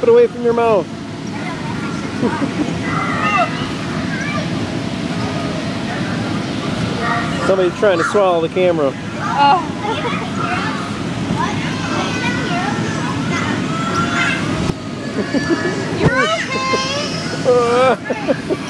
it away from your mouth. Somebody's trying to swallow the camera. Oh. You're okay.